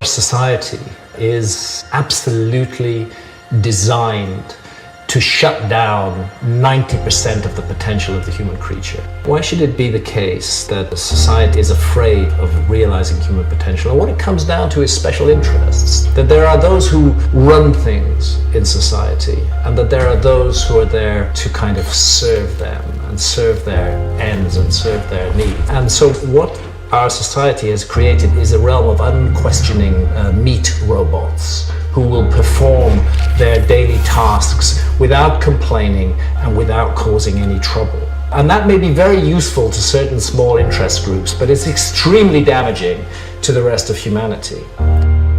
Society is absolutely designed to shut down 90% of the potential of the human creature. Why should it be the case that society is afraid of realizing human potential? And what it comes down to is special interests. That there are those who run things in society, and that there are those who are there to kind of serve them and serve their ends and serve their needs. And so what our society has created is a realm of unquestioning meat robots who will perform their daily tasks without complaining and without causing any trouble. And that may be very useful to certain small interest groups, but it's extremely damaging to the rest of humanity.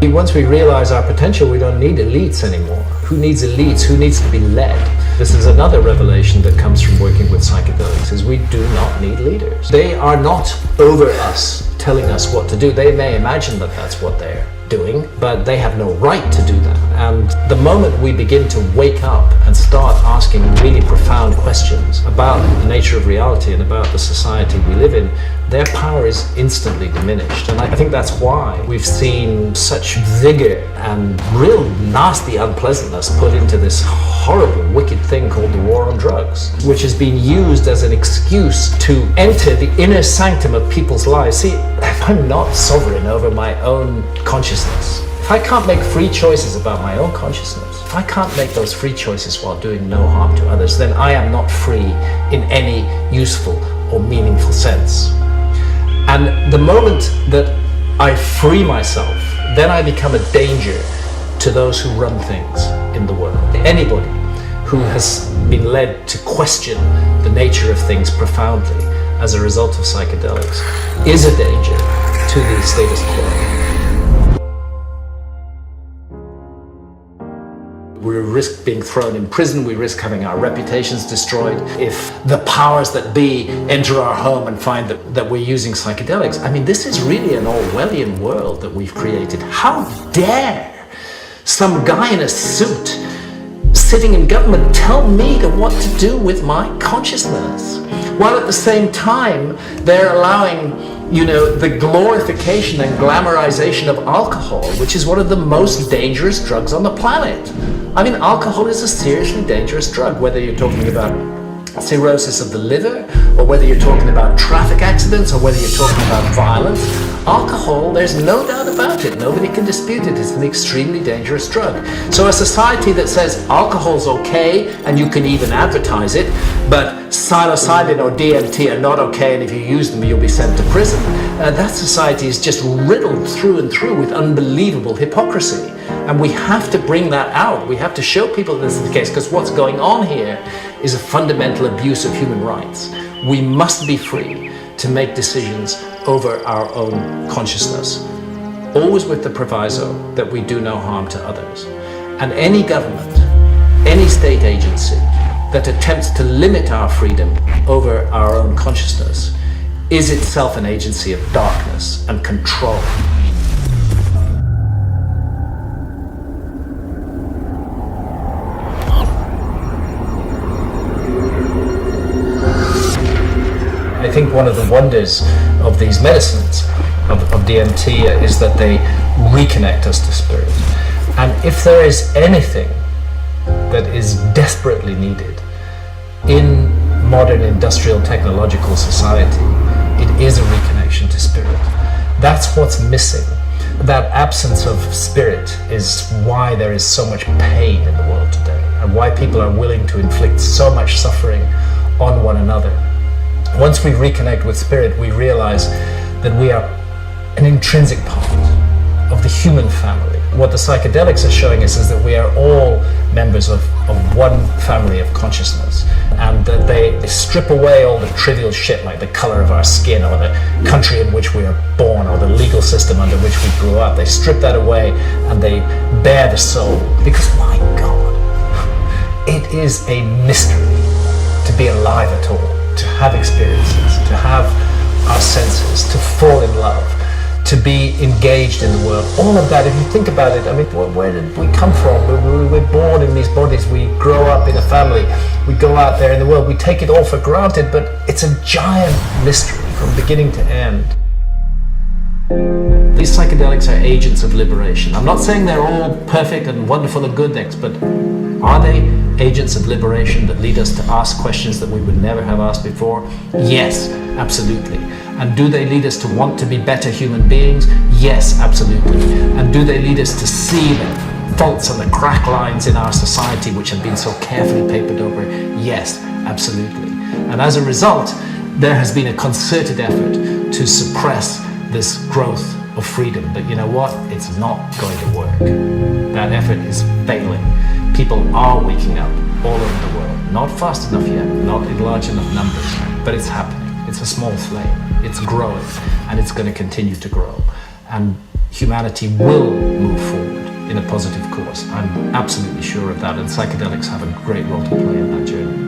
Once we realize our potential, we don't need elites anymore. Who needs elites? Who needs to be led? This is another revelation that comes from working with psychedelics, is we do not need leaders. They are not over us, telling us what to do. They may imagine that that's what they're doing, but they have no right to do that. And the moment we begin to wake up and start asking really profound questions about the nature of reality and about the society we live in, their power is instantly diminished. And I think that's why we've seen such vigor and real nasty unpleasantness put into this horrible, wicked thing called the war on drugs, which has been used as an excuse to enter the inner sanctum of people's lives. See, if I'm not sovereign over my own consciousness, if I can't make free choices about my own consciousness, if I can't make those free choices while doing no harm to others, then I am not free in any useful or meaningful sense. And the moment that I free myself, then I become a danger to those who run things in the world. Anybody who has been led to question the nature of things profoundly as a result of psychedelics is a danger to the status quo. We risk being thrown in prison, we risk having our reputations destroyed if the powers that be enter our home and find that we're using psychedelics. I mean, this is really an Orwellian world that we've created. How dare some guy in a suit sitting in government tell me what to do with my consciousness, while at the same time they're allowing, the glorification and glamorization of alcohol, which is one of the most dangerous drugs on the planet. I mean, alcohol is a seriously dangerous drug, whether you're talking about cirrhosis of the liver, or whether you're talking about traffic accidents, or whether you're talking about violence. Alcohol, there's no doubt about it. Nobody can dispute it. It's an extremely dangerous drug. So a society that says alcohol's okay, and you can even advertise it, but psilocybin or DMT are not okay, and if you use them, you'll be sent to prison. That society is just riddled through and through with unbelievable hypocrisy. And we have to bring that out. We have to show people this is the case, because what's going on here is a fundamental abuse of human rights. We must be free to make decisions over our own consciousness, always with the proviso that we do no harm to others. And any government, any state agency that attempts to limit our freedom over our own consciousness is itself an agency of darkness and control. I think one of the wonders of these medicines, of DMT, is that they reconnect us to spirit. And if there is anything that is desperately needed in modern industrial technological society, it is a reconnection to spirit. That's what's missing. That absence of spirit is why there is so much pain in the world today, and why people are willing to inflict so much suffering on one another. Once we reconnect with spirit, we realize that we are an intrinsic part of the human family. What the psychedelics are showing us is that we are all members of one family of consciousness, and that they strip away all the trivial shit like the color of our skin, or the country in which we are born, or the legal system under which we grew up. They strip that away and they bare the soul. Because, my God, it is a mystery to be alive at all, to have experiences, to have our senses, to fall in love, to be engaged in the world. All of that, if you think about it, I mean, where did we come from? We're born in these bodies, we grow up in a family, we go out there in the world, we take it all for granted, but it's a giant mystery from beginning to end. These psychedelics are agents of liberation. I'm not saying they're all perfect and wonderful and good things, but are they agents of liberation that lead us to ask questions that we would never have asked before? Yes, absolutely. And do they lead us to want to be better human beings? Yes, absolutely. And do they lead us to see the faults and the crack lines in our society which have been so carefully papered over? Yes, absolutely. And as a result, there has been a concerted effort to suppress this growth of freedom. But you know what? It's not going to work. That effort is failing. People are waking up all over the world. Not fast enough yet, not in large enough numbers, but it's happening. It's a small flame. It's growing, and it's going to continue to grow. And humanity will move forward in a positive course. I'm absolutely sure of that, and psychedelics have a great role to play in that journey.